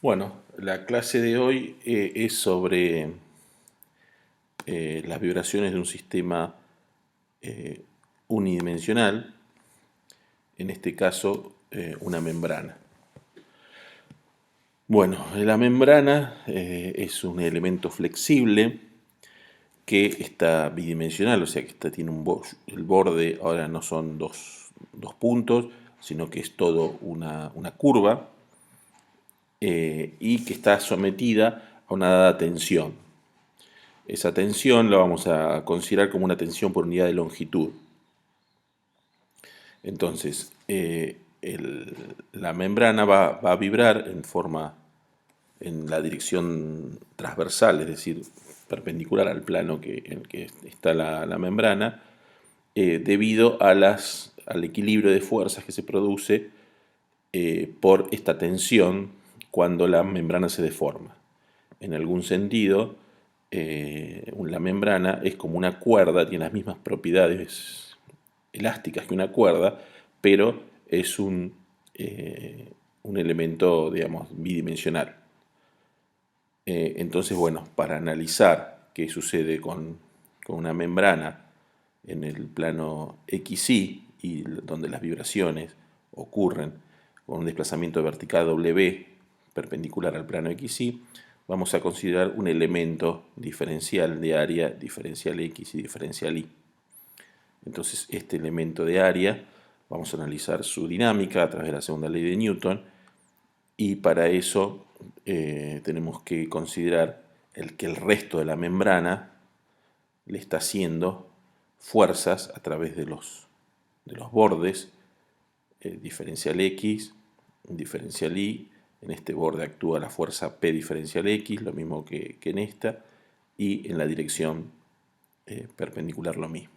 Bueno, la clase de hoy es sobre las vibraciones de un sistema eh, unidimensional, en este caso una membrana. Bueno, la membrana es un elemento flexible que está bidimensional, o sea que tiene el borde ahora no son dos puntos, sino que es todo una curva y que está sometida a una dada tensión. Esa tensión la vamos a considerar como una tensión por unidad de longitud. Entonces, la membrana va a vibrar en la dirección transversal, es decir, perpendicular al plano en el que está la membrana, debido al equilibrio de fuerzas que se produce por esta tensión cuando la membrana se deforma. En algún sentido, la membrana es como una cuerda, tiene las mismas propiedades elásticas que una cuerda, pero es un elemento, digamos, bidimensional. Entonces, bueno, para analizar qué sucede con una membrana en el plano XY y donde las vibraciones ocurren con un desplazamiento vertical W perpendicular al plano XY, vamos a considerar un elemento diferencial de área, diferencial X y diferencial Y. Entonces, este elemento de área vamos a analizar su dinámica a través de la segunda ley de Newton, y para eso tenemos que considerar que el resto de la membrana le está haciendo fuerzas a través de los bordes, diferencial X, diferencial Y. En este borde actúa la fuerza P diferencial X, lo mismo que en esta, y en la dirección perpendicular lo mismo,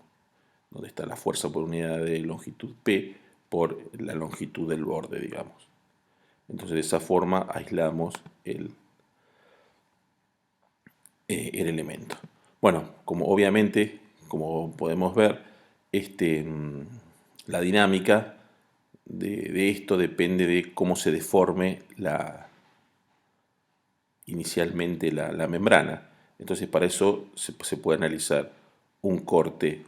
donde está la fuerza por unidad de longitud P por la longitud del borde, digamos. Entonces, de esa forma aislamos el elemento. Bueno, obviamente, como podemos ver, la dinámica de esto depende de cómo se deforme inicialmente la membrana. Entonces, para eso se puede analizar un corte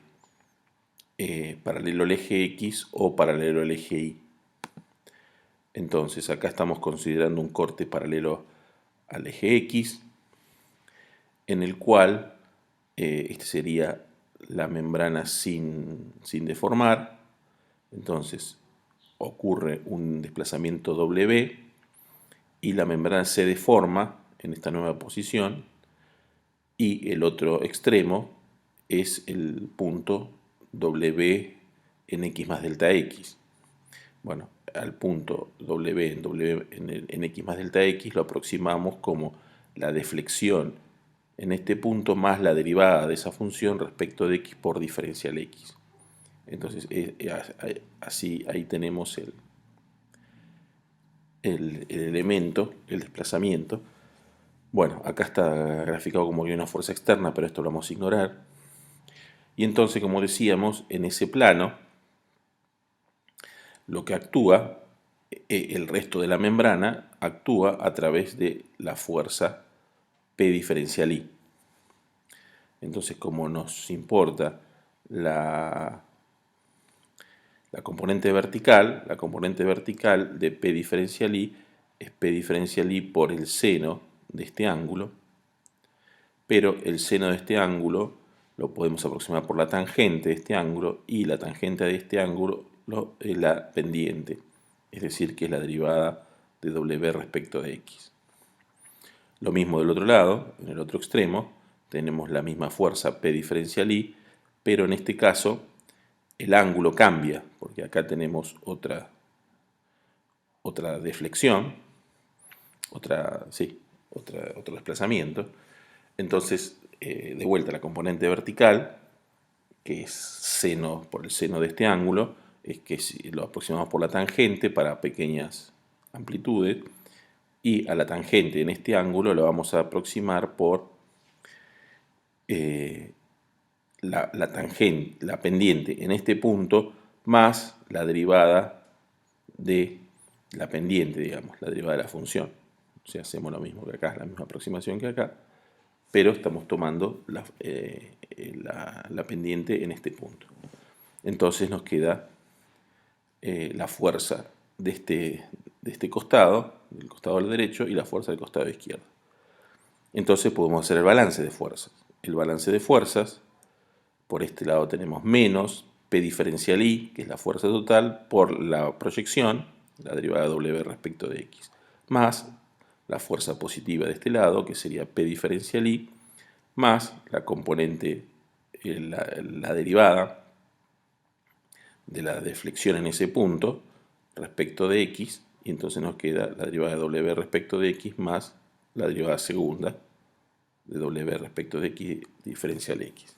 paralelo al eje X o paralelo al eje Y. Entonces, acá estamos considerando un corte paralelo al eje X, en el cual este sería la membrana sin deformar. Entonces ocurre un desplazamiento W y la membrana se deforma en esta nueva posición, y el otro extremo es el punto W en X más delta X. Bueno, al punto W en X más delta X lo aproximamos como la deflexión en este punto más la derivada de esa función respecto de X por diferencial X. Entonces, así ahí tenemos el elemento, el desplazamiento. Bueno, acá está graficado como que hay una fuerza externa, pero esto lo vamos a ignorar. Y entonces, como decíamos, en ese plano, lo que actúa, el resto de la membrana, actúa a través de la fuerza P diferencial I. Entonces, como nos importa la componente vertical, la componente vertical de P diferencial I es P diferencial I por el seno de este ángulo, pero el seno de este ángulo lo podemos aproximar por la tangente de este ángulo, y la tangente de este ángulo es la pendiente, es decir, que es la derivada de W respecto de X. Lo mismo del otro lado, en el otro extremo, tenemos la misma fuerza P diferencial I, pero en este caso el ángulo cambia, porque acá tenemos otra deflexión, otro desplazamiento. Entonces, de vuelta, la componente vertical, que es seno por el seno de este ángulo, es que si lo aproximamos por la tangente para pequeñas amplitudes, y a la tangente en este ángulo lo vamos a aproximar por la pendiente en este punto más la derivada de la pendiente, digamos, la derivada de la función. O sea, hacemos lo mismo que acá, la misma aproximación que acá, pero estamos tomando la pendiente en este punto. Entonces nos queda la fuerza de este costado, del costado del derecho, y la fuerza del costado izquierdo. Entonces podemos hacer el balance de fuerzas. El balance de fuerzas, por este lado tenemos menos P diferencial I, que es la fuerza total, por la proyección, la derivada de W respecto de X, más la fuerza positiva de este lado, que sería P diferencial I, más la componente, la derivada de la deflexión en ese punto respecto de X, y entonces nos queda la derivada de W respecto de X más la derivada segunda de W respecto de X diferencial X.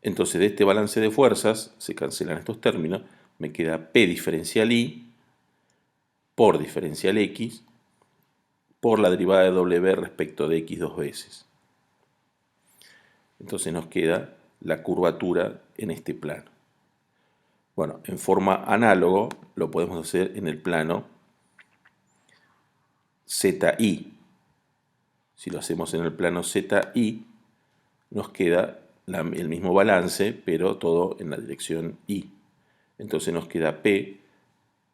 Entonces de este balance de fuerzas se cancelan estos términos, me queda P diferencial I por diferencial X por la derivada de W respecto de X dos veces. Entonces nos queda la curvatura en este plano. Bueno, en forma análogo lo podemos hacer en el plano ZI. Si lo hacemos en el plano ZI, nos queda el mismo balance, pero todo en la dirección I. Entonces nos queda P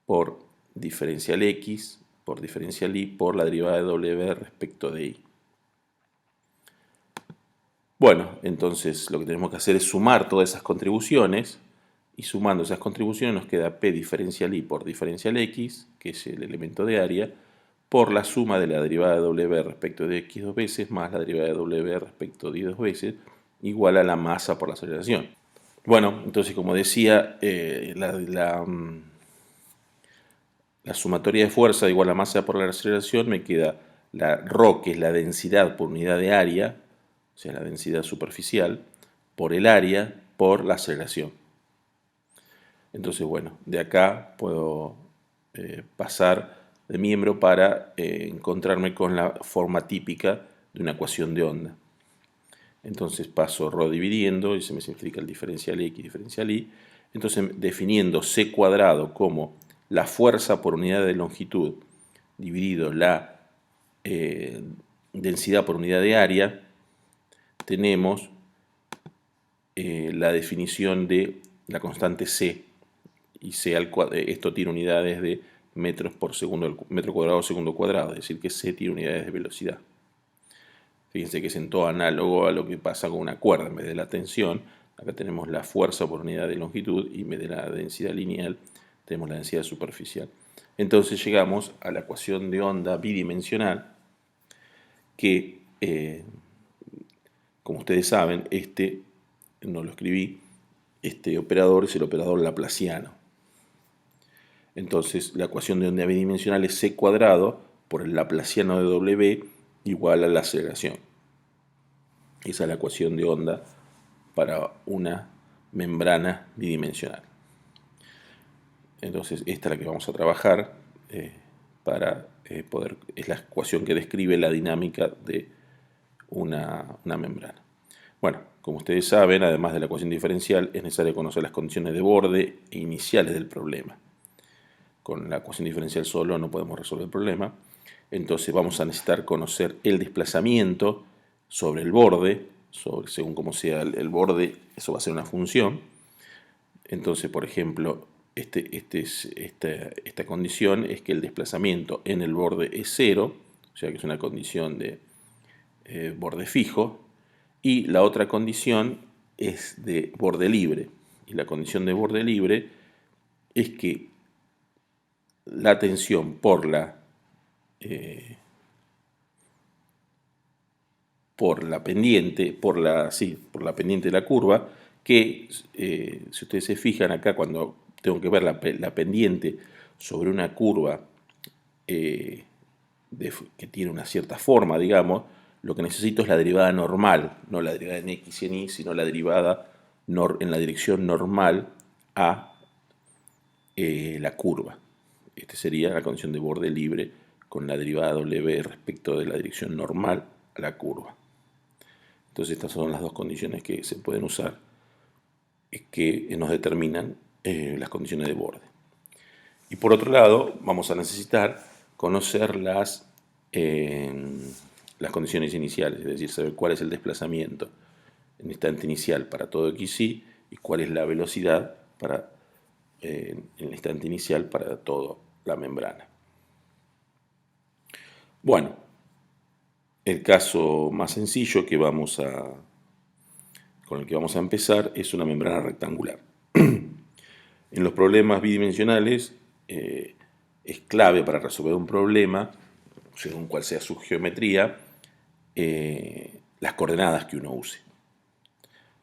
por diferencial X por diferencial I por la derivada de W respecto de I. Bueno, entonces lo que tenemos que hacer es sumar todas esas contribuciones, y sumando esas contribuciones nos queda P diferencial I por diferencial X, que es el elemento de área, por la suma de la derivada de W respecto de X dos veces más la derivada de W respecto de Y dos veces, igual a la masa por la aceleración. Bueno, entonces como decía, la sumatoria de fuerza igual a masa por la aceleración, me queda la ρ, que es la densidad por unidad de área, o sea, la densidad superficial, por el área, por la aceleración. Entonces, bueno, de acá puedo pasar de miembro para encontrarme con la forma típica de una ecuación de onda. Entonces paso ρ dividiendo y se me simplifica el diferencial X, diferencial Y. Entonces definiendo C cuadrado como la fuerza por unidad de longitud dividido la densidad por unidad de área, tenemos la definición de la constante C, y C esto tiene unidades de metros por segundo, metro cuadrado segundo cuadrado, es decir que C tiene unidades de velocidad. Fíjense que es en todo análogo a lo que pasa con una cuerda. En vez de la tensión, acá tenemos la fuerza por unidad de longitud, y en vez de la densidad lineal tenemos la densidad superficial. Entonces llegamos a la ecuación de onda bidimensional que, como ustedes saben, no lo escribí, este operador es el operador laplaciano. Entonces la ecuación de onda bidimensional es C cuadrado por el laplaciano de W igual a la aceleración. Esa es la ecuación de onda para una membrana bidimensional. Entonces esta es la que vamos a trabajar para poder, es la ecuación que describe la dinámica de una membrana. Bueno, como ustedes saben, además de la ecuación diferencial, es necesario conocer las condiciones de borde e iniciales del problema. Con la ecuación diferencial solo no podemos resolver el problema. Entonces vamos a necesitar conocer el desplazamiento sobre el borde, según como sea el borde, eso va a ser una función. Entonces, por ejemplo, esta condición es que el desplazamiento en el borde es 0, o sea que es una condición de borde fijo, y la otra condición es de borde libre. Y la condición de borde libre es que la tensión por la pendiente, por la pendiente de la curva, que si ustedes se fijan acá, cuando tengo que ver la pendiente sobre una curva que tiene una cierta forma, digamos, lo que necesito es la derivada normal, no la derivada en X y en Y, sino la derivada en la dirección normal a la curva. Esta sería la condición de borde libre con la derivada W respecto de la dirección normal a la curva. Entonces estas son las dos condiciones que se pueden usar, que nos determinan las condiciones de borde. Y por otro lado, vamos a necesitar conocer las condiciones iniciales, es decir, saber cuál es el desplazamiento en instante inicial para todo xy y cuál es la velocidad en el instante inicial para toda la membrana. Bueno, el caso más sencillo con el que vamos a empezar es una membrana rectangular. En los problemas bidimensionales es clave para resolver un problema, según cuál sea su geometría, las coordenadas que uno use.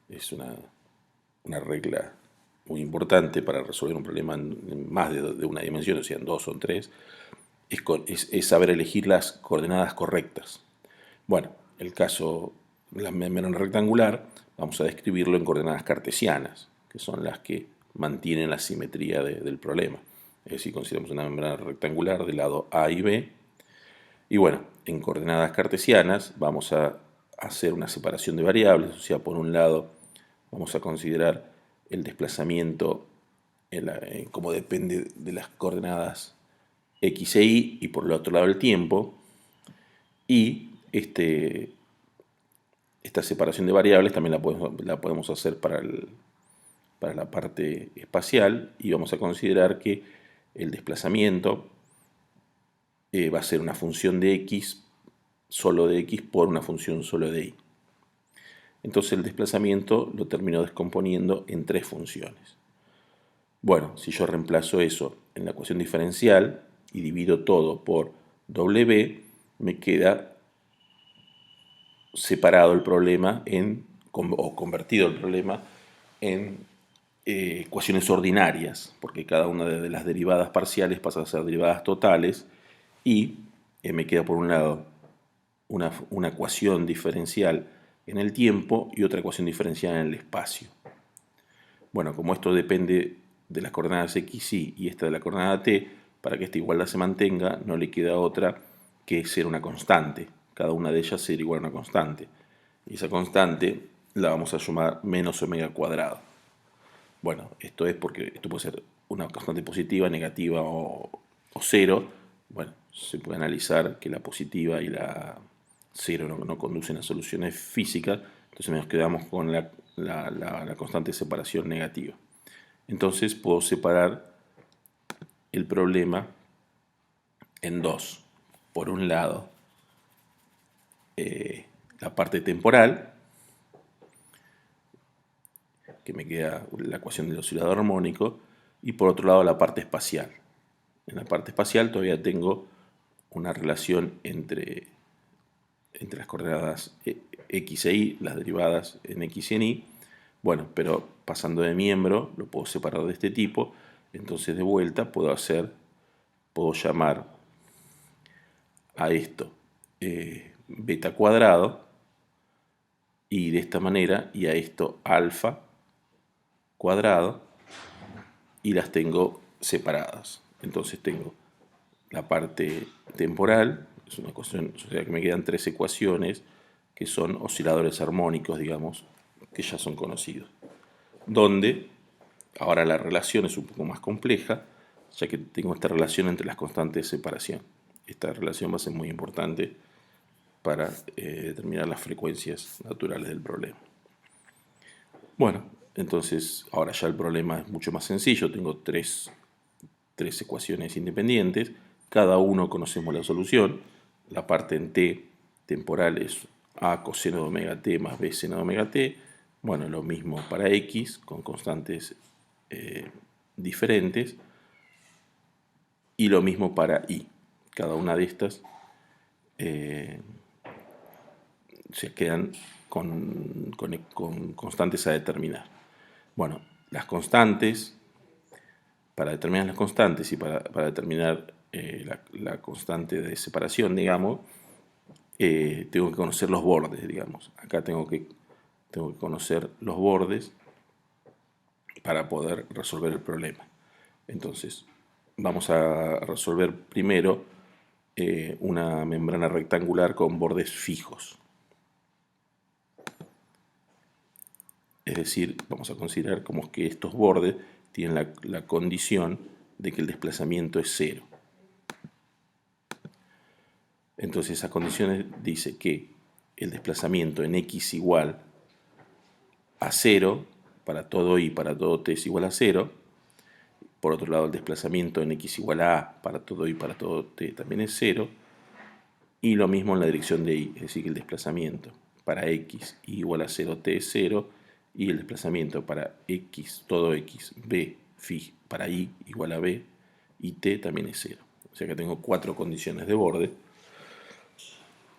Es una regla muy importante para resolver un problema en más de una dimensión, o sea, en dos o en tres, es saber elegir las coordenadas correctas. Bueno, el caso de la membrana rectangular, vamos a describirlo en coordenadas cartesianas, que son las que mantienen la simetría del problema. Es decir, consideramos una membrana rectangular del lado A y B. Y bueno, en coordenadas cartesianas vamos a hacer una separación de variables, o sea, por un lado vamos a considerar el desplazamiento como depende de las coordenadas x e y, y por el otro lado el tiempo, y esta separación de variables también la podemos hacer para la parte espacial, y vamos a considerar que el desplazamiento va a ser una función de x, solo de x, por una función solo de y. Entonces el desplazamiento lo termino descomponiendo en tres funciones. Bueno, si yo reemplazo eso en la ecuación diferencial y divido todo por w, me queda separado el problema o convertido el problema en ecuaciones ordinarias, porque cada una de las derivadas parciales pasa a ser derivadas totales, y me queda por un lado una ecuación diferencial en el tiempo y otra ecuación diferencial en el espacio. Bueno, como esto depende de las coordenadas x, y esta de la coordenada t, para que esta igualdad se mantenga, no le queda otra que ser una constante. Cada una de ellas ser igual a una constante. Y esa constante la vamos a llamar menos omega cuadrado. Bueno, esto es porque esto puede ser una constante positiva, negativa o cero. Bueno, se puede analizar que la positiva y la cero no conducen a soluciones físicas, entonces nos quedamos con la constante de separación negativa. Entonces puedo separar el problema en dos. Por un lado, la parte temporal, que me queda la ecuación del oscilador armónico, y por otro lado la parte espacial. En la parte espacial todavía tengo una relación entre las coordenadas x e y, las derivadas en x y en y. Bueno, pero pasando de miembro lo puedo separar de este tipo, entonces de vuelta puedo llamar a esto beta cuadrado, y de esta manera, y a esto alfa cuadrado, y las tengo separadas. Entonces tengo la parte temporal, es una ecuación, o sea que me quedan tres ecuaciones que son osciladores armónicos, digamos, que ya son conocidos. Donde ahora la relación es un poco más compleja, ya que tengo esta relación entre las constantes de separación. Esta relación va a ser muy importante para determinar las frecuencias naturales del problema. Bueno, entonces ahora ya el problema es mucho más sencillo. Tengo tres ecuaciones independientes. Cada uno conocemos la solución. La parte en t temporal es a coseno de omega t más b seno de omega t. Bueno, lo mismo para x, con constantes diferentes. Y lo mismo para y. Cada una de estas se quedan con constantes a determinar. Bueno, las constantes, para determinar las constantes y para determinar la constante de separación, digamos, tengo que conocer los bordes, digamos. Acá tengo que conocer los bordes para poder resolver el problema. Entonces, vamos a resolver primero una membrana rectangular con bordes fijos. Es decir, vamos a considerar como que estos bordes tienen la condición de que el desplazamiento es cero. Entonces esas condiciones dice que el desplazamiento en x igual a 0, para todo y para todo t es igual a 0. Por otro lado, el desplazamiento en x igual a para todo y para todo t también es 0. Y lo mismo en la dirección de y, es decir, que el desplazamiento para x igual a 0t es 0, y el desplazamiento para x, todo x, b, phi, para y igual a b, y t también es 0. O sea que tengo 4 condiciones de borde.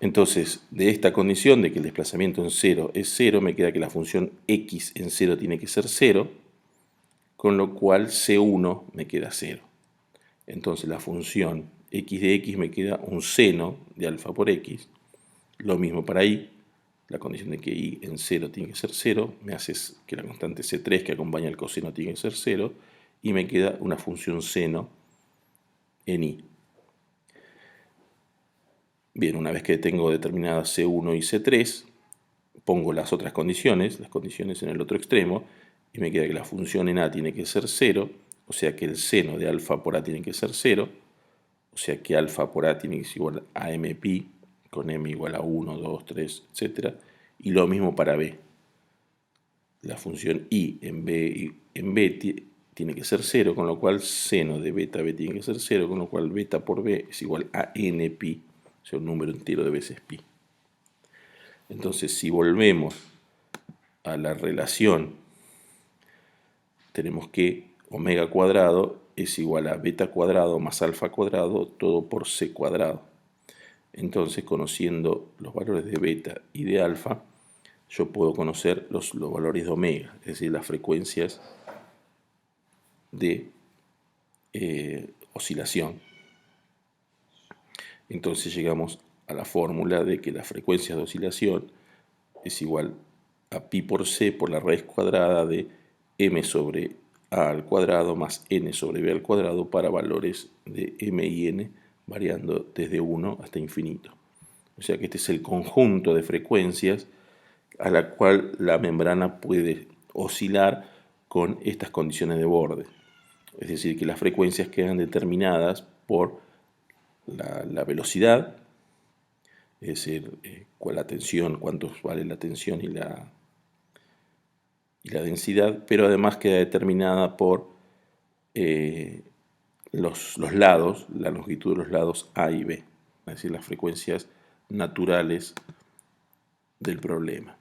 Entonces, de esta condición de que el desplazamiento en 0 es 0, me queda que la función x en 0 tiene que ser 0, con lo cual C1 me queda 0. Entonces la función x de x me queda un seno de alfa por x. Lo mismo para y. La condición de que y en 0 tiene que ser 0 me hace que la constante C3 que acompaña el coseno tiene que ser 0, y me queda una función seno en y. Bien, una vez que tengo determinadas C1 y C3, pongo las otras condiciones, las condiciones en el otro extremo, y me queda que la función en a tiene que ser 0, o sea que el seno de alfa por a tiene que ser 0, o sea que alfa por a tiene que ser igual a mpi, con m igual a 1, 2, 3, etc. Y lo mismo para b. La función y en b tiene que ser 0, con lo cual seno de beta b tiene que ser 0, con lo cual beta por b es igual a npi, o sea, un número entero de veces pi. Entonces, si volvemos a la relación, tenemos que omega cuadrado es igual a beta cuadrado más alfa cuadrado, todo por c cuadrado. Entonces, conociendo los valores de beta y de alfa, yo puedo conocer los valores de omega, es decir, las frecuencias de oscilación. Entonces llegamos a la fórmula de que la frecuencia de oscilación es igual a pi por c por la raíz cuadrada de m sobre a al cuadrado más n sobre b al cuadrado para valores de m y n variando desde 1 hasta infinito. O sea que este es el conjunto de frecuencias a la cual la membrana puede oscilar con estas condiciones de borde. Es decir, que las frecuencias quedan determinadas por la velocidad, es decir, la tensión, cuánto vale la tensión y la densidad, pero además queda determinada por los lados, la longitud de los lados A y B, es decir, las frecuencias naturales del problema.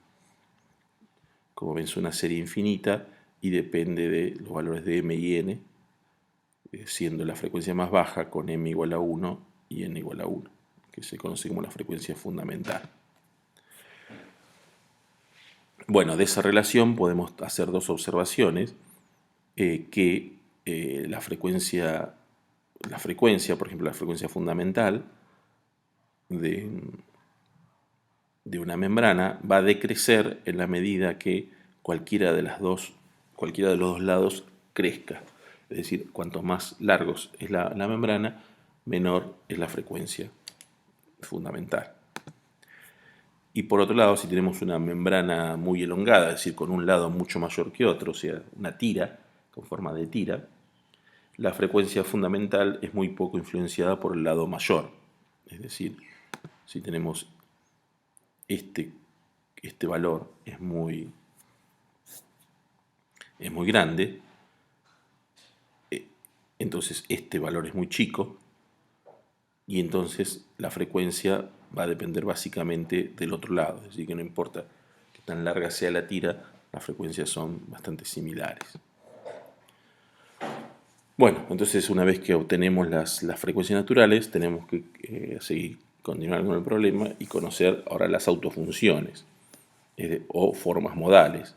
Como ven, es una serie infinita y depende de los valores de m y n, siendo la frecuencia más baja con m igual a 1 y n igual a 1, que se conoce como la frecuencia fundamental. Bueno, de esa relación podemos hacer dos observaciones, que la frecuencia, por ejemplo, la frecuencia fundamental de una membrana va a decrecer en la medida que cualquiera de los dos lados crezca. Es decir, cuanto más largos es la membrana, menor es la frecuencia fundamental. Y por otro lado, si tenemos una membrana muy elongada, es decir, con un lado mucho mayor que otro, o sea, una tira, con forma de tira, la frecuencia fundamental es muy poco influenciada por el lado mayor. Es decir, si tenemos este valor es muy grande, entonces este valor es muy chico, y entonces la frecuencia va a depender básicamente del otro lado, es decir, que no importa que tan larga sea la tira, las frecuencias son bastante similares. Bueno, entonces una vez que obtenemos las frecuencias naturales, tenemos que continuar con el problema y conocer ahora las autofunciones o formas modales,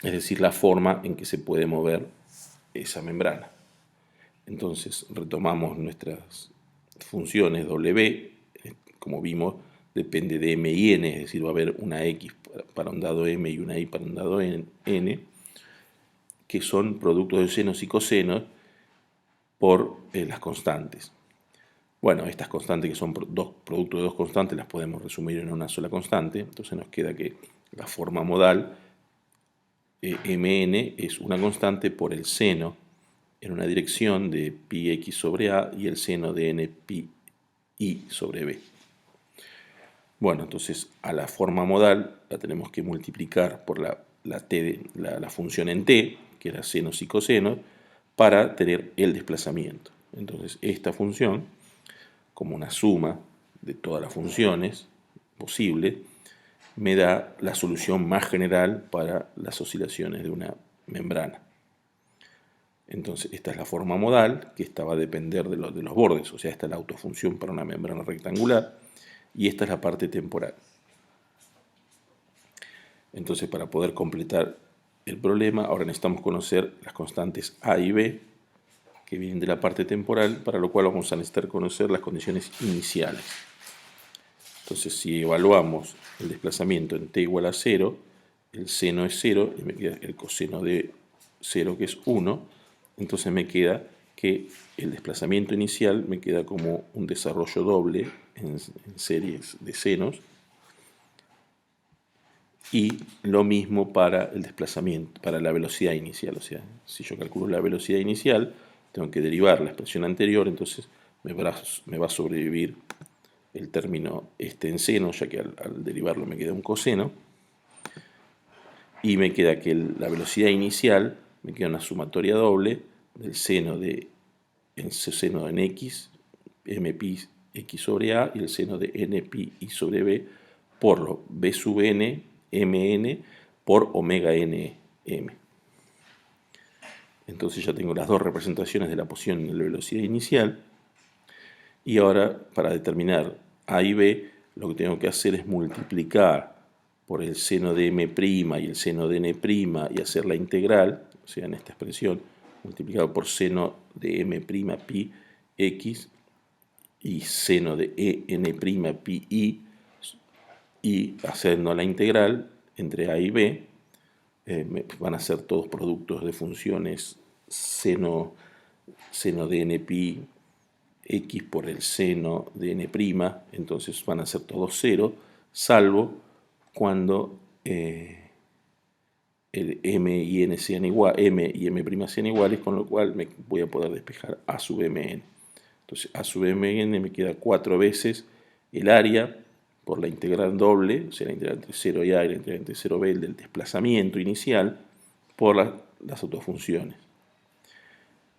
es decir, la forma en que se puede mover esa membrana. Entonces retomamos nuestras funciones W, como vimos, depende de m y n, es decir, va a haber una x para un dado m y una y para un dado n, que son productos de senos y cosenos por las constantes. Bueno, estas constantes que son productos de dos constantes las podemos resumir en una sola constante, entonces nos queda que la forma modal mn es una constante por el seno en una dirección de pi x sobre a y el seno de n pi I sobre B. Bueno, entonces a la forma modal la tenemos que multiplicar por la función en t, que era senos y cosenos, para tener el desplazamiento. Entonces esta función, como una suma de todas las funciones posibles, me da la solución más general para las oscilaciones de una membrana. Entonces esta es la forma modal, que esta va a depender de los bordes, o sea, esta es la autofunción para una membrana rectangular, y esta es la parte temporal. Entonces, para poder completar el problema, ahora necesitamos conocer las constantes A y B, que vienen de la parte temporal, para lo cual vamos a necesitar conocer las condiciones iniciales. Entonces, si evaluamos el desplazamiento en t igual a 0, el seno es 0, y me queda el coseno de 0, que es 1, entonces me queda que el desplazamiento inicial me queda como un desarrollo doble en series de senos, y lo mismo para el desplazamiento, para la velocidad inicial. O sea, si yo calculo la velocidad inicial, tengo que derivar la expresión anterior, entonces me va a sobrevivir el término en seno, ya que al derivarlo me queda un coseno, y me queda que la velocidad inicial me queda una sumatoria doble del seno de en x, mpi x sobre a, y el seno de npi i sobre b por lo b sub n mn por omega n m. Entonces ya tengo las dos representaciones de la posición en la velocidad inicial, y ahora para determinar a y b lo que tengo que hacer es multiplicar por el seno de m' y el seno de n' y hacer la integral, o sea, en esta expresión, multiplicado por seno de m' pi x y seno de n' pi i, y haciendo la integral entre a y b, van a ser todos productos de funciones seno de n pi x por el seno de n', entonces van a ser todos 0, salvo cuando el m y n sean iguales, m y m' sean iguales, con lo cual me voy a poder despejar a sub mn. Entonces a sub mn me queda 4 veces el área por la integral doble, o sea, la integral entre 0 y a y la integral entre 0 b, del desplazamiento inicial, por las autofunciones.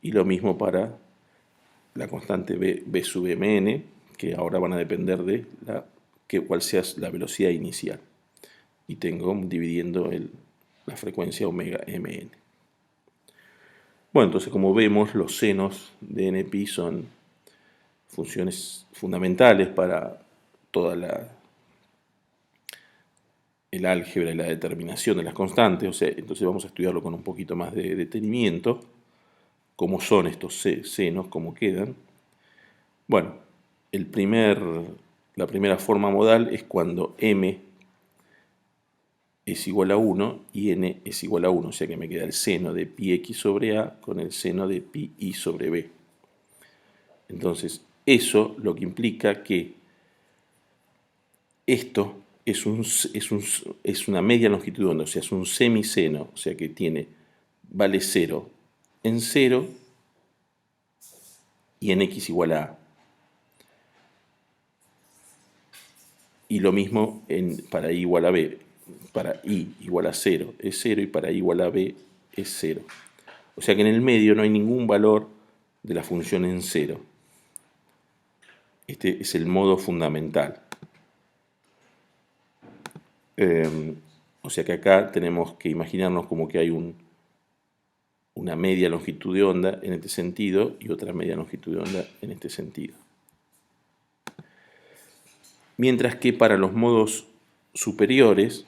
Y lo mismo para la constante b sub mn, que ahora van a depender de cuál sea la velocidad inicial. Y tengo dividiendo la frecuencia omega mn. Bueno, entonces como vemos, los senos de npi son funciones fundamentales para toda el álgebra y la determinación de las constantes, o sea, entonces vamos a estudiarlo con un poquito más de detenimiento, cómo son estos senos, cómo quedan. Bueno, la primera forma modal es cuando m es igual a 1 y n es igual a 1, o sea que me queda el seno de pi x sobre a con el seno de pi i sobre b. Entonces, eso lo que implica que esto es una media longitud de onda, o sea, es un semiseno, o sea que vale 0 en 0 y en x igual a a. Y lo mismo para i igual a b. Para i igual a 0 es 0 y para i igual a b es 0. O sea que en el medio no hay ningún valor de la función en 0. Este es el modo fundamental. O sea que acá tenemos que imaginarnos como que hay una media longitud de onda en este sentido y otra media longitud de onda en este sentido. Mientras que para los modos superiores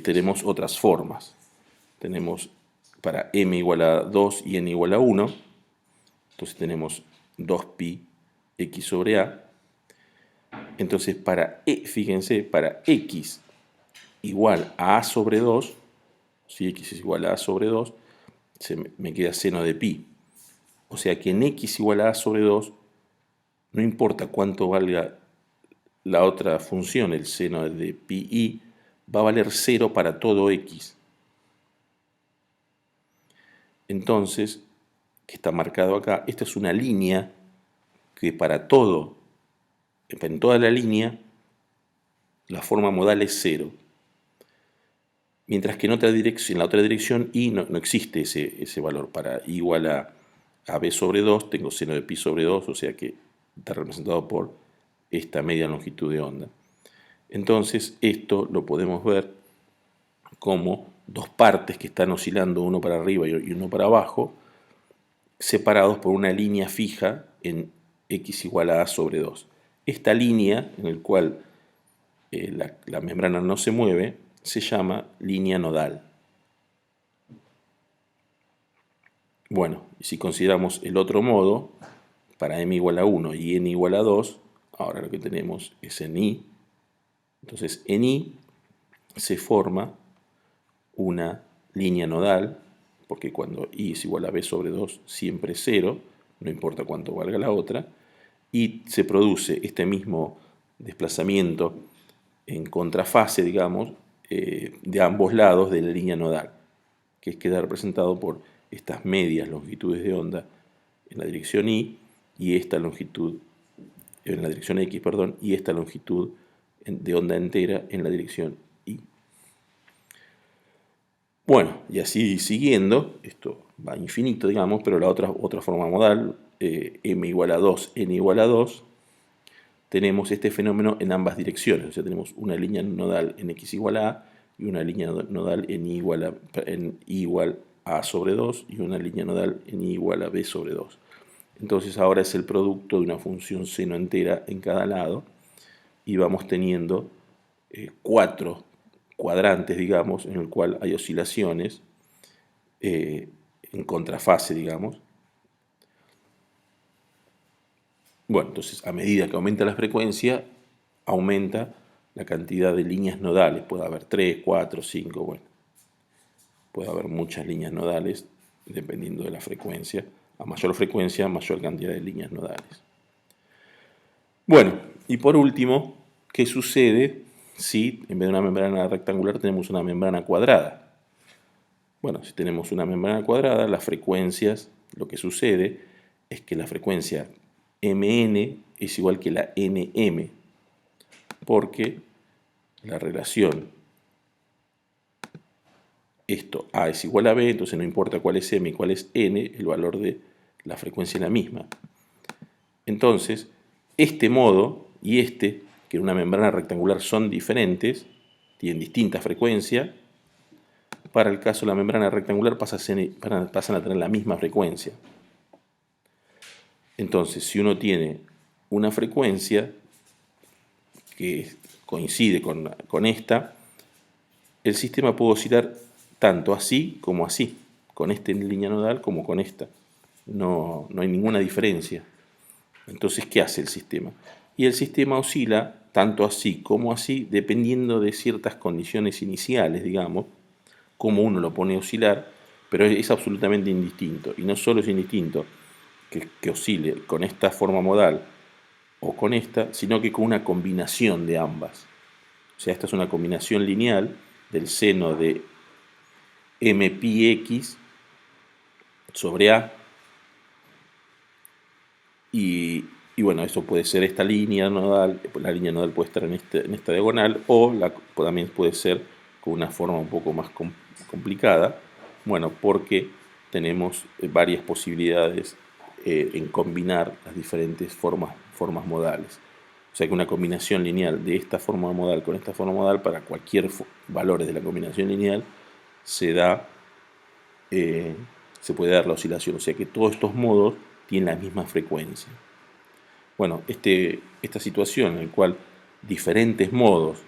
tenemos otras formas. Tenemos para m igual a 2 y n igual a 1, entonces tenemos 2pi x sobre a. Entonces fíjense, para x igual a a sobre 2, si x es igual a sobre 2, me queda seno de pi. O sea que en x igual a sobre 2, no importa cuánto valga la otra función, el seno de pi i, va a valer 0 para todo x. Entonces, que está marcado acá, esta es una línea que para todo, en toda la línea, la forma modal es 0. Mientras que en la otra dirección y no existe ese valor. Para i igual a b sobre 2, tengo seno de pi sobre 2, o sea que está representado por esta media longitud de onda. Entonces, esto lo podemos ver como dos partes que están oscilando, uno para arriba y uno para abajo, separados por una línea fija en x igual a sobre 2. Esta línea, en la cual la membrana no se mueve, se llama línea nodal. Bueno, si consideramos el otro modo, para m igual a 1 y n igual a 2, ahora lo que tenemos es en i. Entonces, en i se forma una línea nodal, porque cuando i es igual a b sobre 2 siempre es 0, no importa cuánto valga la otra, y se produce este mismo desplazamiento en contrafase, digamos, de ambos lados de la línea nodal, que queda representado por estas medias longitudes de onda en la dirección y esta longitud en la dirección x, perdón, y esta longitud de onda entera en la dirección y. Bueno, y así siguiendo, esto va a infinito, digamos, pero la otra forma modal, m igual a 2, n igual a 2, tenemos este fenómeno en ambas direcciones. O sea, tenemos una línea nodal en x igual a y una línea nodal en i igual a sobre 2 y una línea nodal en i igual a b sobre 2. Entonces ahora es el producto de una función seno entera en cada lado y vamos teniendo 4 cuadrantes, digamos, en el cual hay oscilaciones en contrafase, digamos. Bueno, entonces a medida que aumenta la frecuencia, aumenta la cantidad de líneas nodales. Puede haber 3, 4, 5, bueno. Puede haber muchas líneas nodales dependiendo de la frecuencia. A mayor frecuencia, mayor cantidad de líneas nodales. Bueno, y por último, ¿qué sucede si en vez de una membrana rectangular tenemos una membrana cuadrada? Bueno, si tenemos una membrana cuadrada, las frecuencias, lo que sucede es que la frecuencia mn es igual que la nm, porque la relación esto a es igual a b, entonces no importa cuál es m y cuál es n, el valor de la frecuencia es la misma. Entonces, este modo y este, que en una membrana rectangular son diferentes, tienen distinta frecuencia, para el caso de la membrana rectangular pasan a tener la misma frecuencia. Entonces, si uno tiene una frecuencia que coincide con esta, el sistema puede oscilar tanto así como así, con esta línea nodal como con esta. No hay ninguna diferencia. Entonces, ¿qué hace el sistema? Y el sistema oscila tanto así como así, dependiendo de ciertas condiciones iniciales, digamos, como uno lo pone a oscilar, pero es absolutamente indistinto. Y no solo es indistinto que oscile con esta forma modal o con esta, sino que con una combinación de ambas. O sea, esta es una combinación lineal del seno de m pi x sobre a, y bueno, eso puede ser esta línea nodal, la línea nodal puede estar en esta diagonal, o también puede ser con una forma un poco más complicada, bueno, porque tenemos varias posibilidades en combinar las diferentes formas modales. O sea que una combinación lineal de esta forma modal con esta forma modal, para cualquier valores de la combinación lineal, se puede dar la oscilación. O sea que todos estos modos tienen la misma frecuencia. Bueno, esta situación en la cual diferentes modos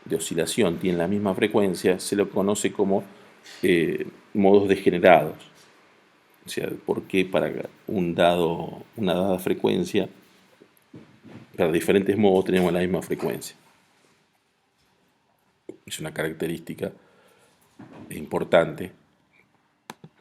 de oscilación tienen la misma frecuencia se lo conoce como modos degenerados. O sea, porque para una dada frecuencia, para diferentes modos tenemos la misma frecuencia. Es una característica importante